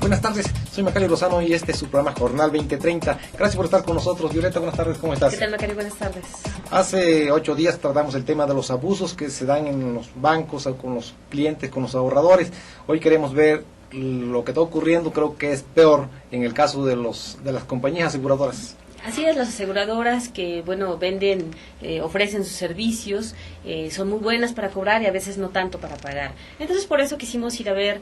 Buenas tardes, soy Macario Lozano y este es su programa Jornal 2030. Gracias por estar con nosotros. Violeta, buenas tardes, ¿cómo estás? ¿Qué tal, Macario? Buenas tardes. Hace 8 días tratamos el tema de los abusos que se dan en los bancos, con los clientes, con los ahorradores. Hoy queremos ver lo que está ocurriendo, creo que es peor en el caso de las compañías aseguradoras. Así es, las aseguradoras que, venden, ofrecen sus servicios, son muy buenas para cobrar y a veces no tanto para pagar. Entonces, por eso quisimos ir a ver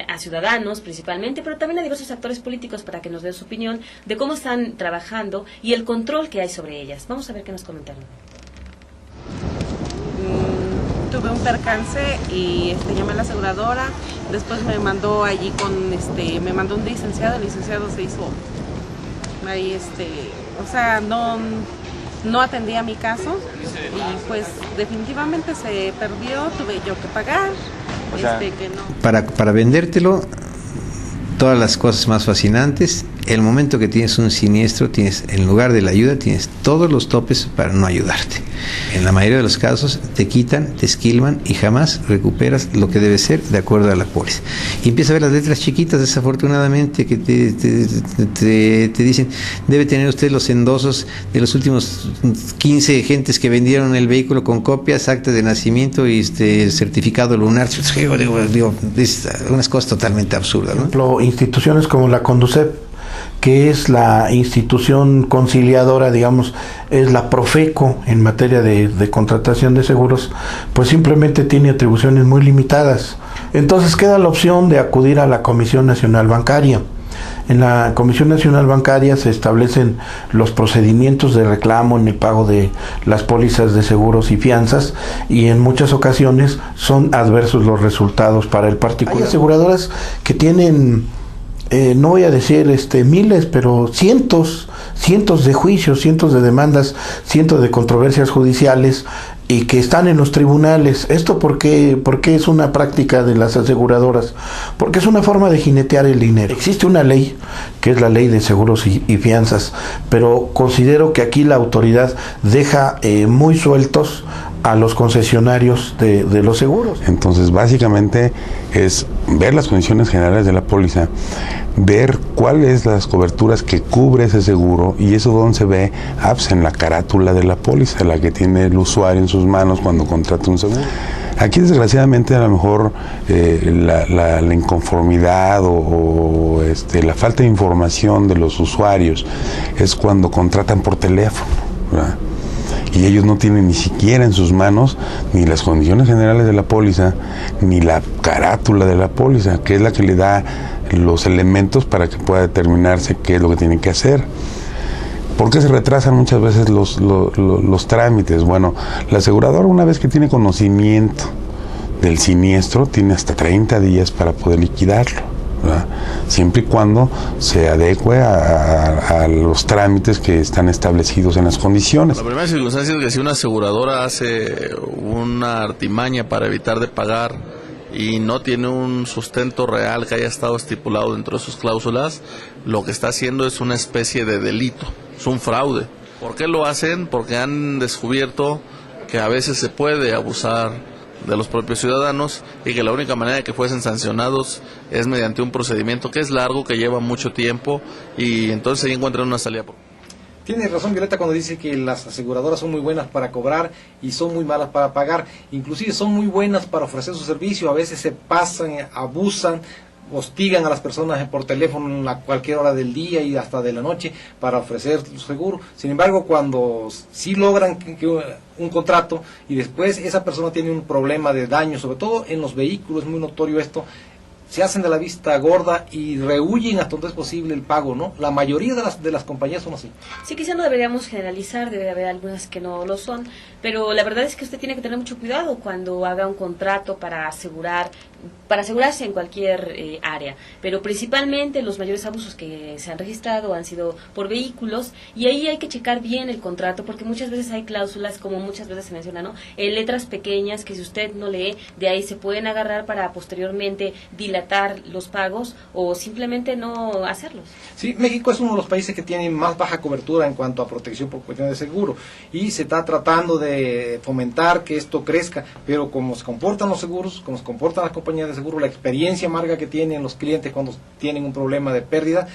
a ciudadanos principalmente, pero también a diversos actores políticos para que nos den su opinión de cómo están trabajando y el control que hay sobre ellas. Vamos a ver qué nos comentaron. Tuve un percance y llamé a la aseguradora, después me mandó allí me mandó un licenciado, el licenciado se hizo ahí no atendía mi caso y pues definitivamente se perdió, tuve yo que pagar, que no. Para vendértelo, todas las cosas más fascinantes, el momento que tienes un siniestro, en lugar de la ayuda, tienes todos los topes para no ayudarte. En la mayoría de los casos te quitan, te esquilman y jamás recuperas lo que debe ser de acuerdo a la póliza. Y empiezas a ver las letras chiquitas, desafortunadamente, que te dicen, debe tener usted los endosos de los últimos 15 gentes que vendieron el vehículo con copias, acta de nacimiento y certificado lunar. Digo, es unas cosas totalmente absurdas, ¿no? Por ejemplo, instituciones como la Conducep, que es la institución conciliadora, digamos, es la Profeco en materia de contratación de seguros, pues simplemente tiene atribuciones muy limitadas. Entonces queda la opción de acudir a la Comisión Nacional Bancaria. En la Comisión Nacional Bancaria se establecen los procedimientos de reclamo en el pago de las pólizas de seguros y fianzas, y en muchas ocasiones son adversos los resultados para el particular. Hay aseguradoras que tienen, no voy a decir miles, pero cientos de juicios, cientos de demandas, cientos de controversias judiciales y que están en los tribunales. ¿Esto por qué es una práctica de las aseguradoras? Porque es una forma de jinetear el dinero. Existe una ley, que es la ley de seguros y fianzas, pero considero que aquí la autoridad deja muy sueltos a los concesionarios de los seguros. Entonces, básicamente es ver las condiciones generales de la póliza, ver cuáles las coberturas que cubre ese seguro, y eso donde se ve en la carátula de la póliza, la que tiene el usuario en sus manos cuando contrata un seguro. Aquí, desgraciadamente, a lo mejor la inconformidad o la falta de información de los usuarios es cuando contratan por teléfono, ¿verdad? Y ellos no tienen ni siquiera en sus manos ni las condiciones generales de la póliza, ni la carátula de la póliza, que es la que le da los elementos para que pueda determinarse qué es lo que tienen que hacer. ¿Por qué se retrasan muchas veces los trámites? Bueno, la aseguradora, una vez que tiene conocimiento del siniestro, tiene hasta 30 días para poder liquidarlo, ¿verdad? Siempre y cuando se adecue a los trámites que están establecidos en las condiciones. La primera circunstancia es que si una aseguradora hace una artimaña para evitar de pagar y no tiene un sustento real que haya estado estipulado dentro de sus cláusulas, lo que está haciendo es una especie de delito, es un fraude. ¿Por qué lo hacen? Porque han descubierto que a veces se puede abusar de los propios ciudadanos y que la única manera de que fuesen sancionados es mediante un procedimiento que es largo, que lleva mucho tiempo, y entonces ahí encuentran una salida. Tiene razón Violeta cuando dice que las aseguradoras son muy buenas para cobrar y son muy malas para pagar. Inclusive son muy buenas para ofrecer su servicio, a veces se pasan, abusan, hostigan a las personas por teléfono a cualquier hora del día y hasta de la noche para ofrecer su seguro. Sin embargo, cuando sí logran un contrato y después esa persona tiene un problema de daño, sobre todo en los vehículos, es muy notorio esto, se hacen de la vista gorda y rehuyen hasta donde es posible el pago, ¿no? La mayoría de las compañías son así. Sí, quizá no deberíamos generalizar, debe haber algunas que no lo son, pero la verdad es que usted tiene que tener mucho cuidado cuando haga un contrato para asegurarse en cualquier área, pero principalmente los mayores abusos que se han registrado han sido por vehículos, y ahí hay que checar bien el contrato, porque muchas veces hay cláusulas, como muchas veces se menciona, ¿no? En letras pequeñas que si usted no lee, de ahí se pueden agarrar para posteriormente dilatar dilatar los pagos o simplemente no hacerlos. Sí, México es uno de los países que tiene más baja cobertura en cuanto a protección por cuestión de seguro y se está tratando de fomentar que esto crezca, pero como se comportan los seguros, como se comportan las compañías de seguro, la experiencia amarga que tienen los clientes cuando tienen un problema de pérdida,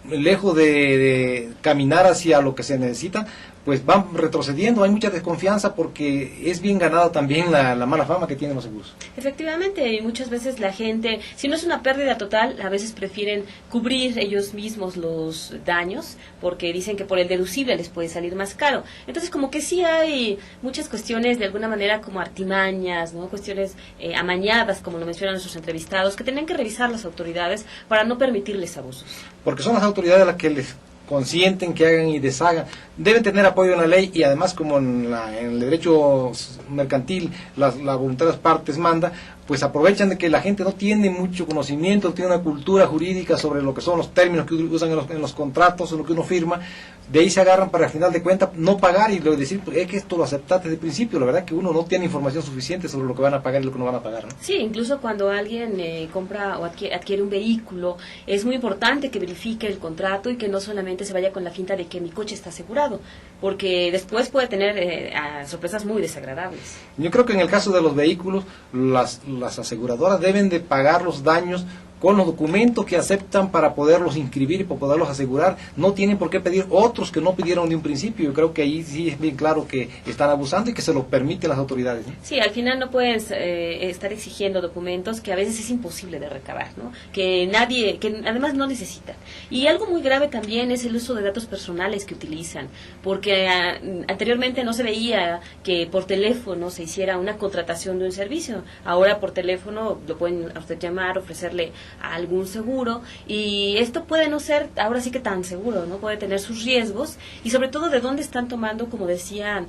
lejos de caminar hacia lo que se necesita, pues van retrocediendo. Hay mucha desconfianza porque es bien ganada también la mala fama que tienen los seguros. Efectivamente, y muchas veces la gente, si no es una pérdida total, a veces prefieren cubrir ellos mismos los daños porque dicen que por el deducible les puede salir más caro. Entonces, como que sí hay muchas cuestiones de alguna manera como artimañas, ¿no? Cuestiones amañadas, como lo mencionan nuestros entrevistados, que tienen que revisar las autoridades para no permitirles abusos. Porque son las autoridades las que les consienten que hagan y deshagan. Deben tener apoyo en la ley y además como en el derecho mercantil la voluntad de las partes manda, pues aprovechan de que la gente no tiene mucho conocimiento, no tiene una cultura jurídica sobre lo que son los términos que usan en los contratos, en lo que uno firma. De ahí se agarran para al final de cuentas no pagar y decir, pues, es que esto lo aceptaste desde el principio. La verdad que uno no tiene información suficiente sobre lo que van a pagar y lo que no van a pagar, ¿no? Sí, incluso cuando alguien compra o adquiere un vehículo, es muy importante que verifique el contrato y que no solamente se vaya con la finta de que mi coche está asegurado, porque después puede tener sorpresas muy desagradables. Yo creo que en el caso de los vehículos, las aseguradoras deben de pagar los daños con los documentos que aceptan para poderlos inscribir y para poderlos asegurar. No tienen por qué pedir otros que no pidieron de un principio. Yo creo que ahí sí es bien claro que están abusando y que se lo permiten las autoridades, ¿no? Sí, al final no pueden estar exigiendo documentos que a veces es imposible de recabar, ¿no? Que además no necesitan. Y algo muy grave también es el uso de datos personales que utilizan, porque anteriormente no se veía que por teléfono se hiciera una contratación de un servicio. Ahora por teléfono lo pueden a usted llamar, ofrecerle a algún seguro, y esto puede no ser ahora sí que tan seguro, ¿no? Puede tener sus riesgos, y sobre todo de dónde están tomando, como decían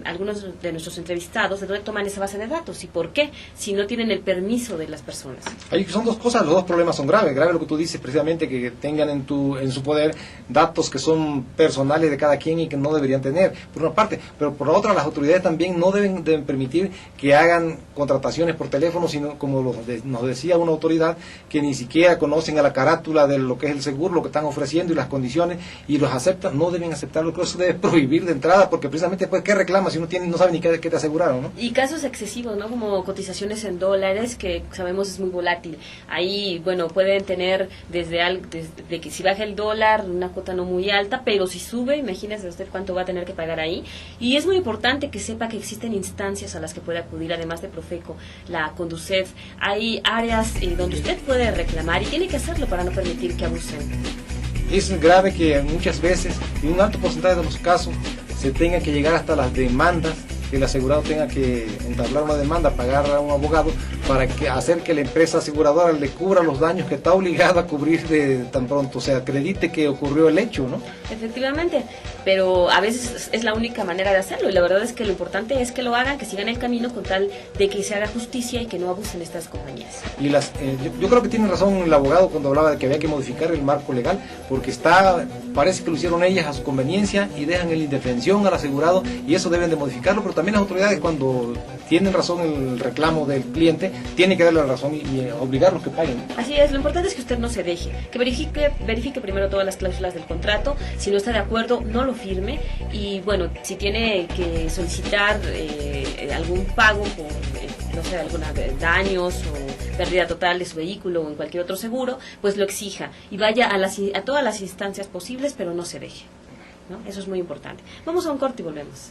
algunos de nuestros entrevistados, de dónde toman esa base de datos y por qué, si no tienen el permiso de las personas. Ahí son dos cosas, los dos problemas son graves. Grave lo que tú dices, precisamente, que tengan en su poder datos que son personales de cada quien y que no deberían tener, por una parte, pero por la otra, las autoridades también no deben permitir que hagan contrataciones por teléfono, sino como nos decía una autoridad, que ni siquiera conocen a la carátula de lo que es el seguro, lo que están ofreciendo y las condiciones, y los aceptan. No deben aceptarlo, creo que eso debe prohibir de entrada, porque precisamente después, ¿qué reclama si no sabe ni qué te aseguraron, ¿no? Y casos excesivos, ¿no? Como cotizaciones en dólares, que sabemos es muy volátil. Ahí, bueno, pueden tener desde que si baja el dólar, una cuota no muy alta, pero si sube, imagínese usted cuánto va a tener que pagar ahí. Y es muy importante que sepa que existen instancias a las que puede acudir, además de Profeco, la Conducef. Hay áreas donde usted puede reclamar y tiene que hacerlo para no permitir que abusen. Es grave que muchas veces, en un alto porcentaje de los casos, se tenga que llegar hasta las demandas, que el asegurado tenga que entablar una demanda, pagar a un abogado para hacer que la empresa aseguradora le cubra los daños que está obligada a cubrir de tan pronto se acredite que ocurrió el hecho, ¿no? Efectivamente, pero a veces es la única manera de hacerlo, y la verdad es que lo importante es que lo hagan, que sigan el camino con tal de que se haga justicia y que no abusen estas compañías. Y yo creo que tiene razón el abogado cuando hablaba de que había que modificar el marco legal, porque parece que lo hicieron ellas a su conveniencia y dejan en la indefensión al asegurado, y eso deben de modificarlo, pero también las autoridades, cuando tienen razón en el reclamo del cliente, tienen que darle la razón y obligarlos que paguen. Así es, lo importante es que usted no se deje, que verifique primero todas las cláusulas del contrato. Si no está de acuerdo, no lo firme, y bueno, si tiene que solicitar algún pago por no sé, algunos daños o pérdida total de su vehículo o en cualquier otro seguro, pues lo exija y vaya a todas las instancias posibles, pero no se deje, ¿no? Eso es muy importante. Vamos a un corte y volvemos.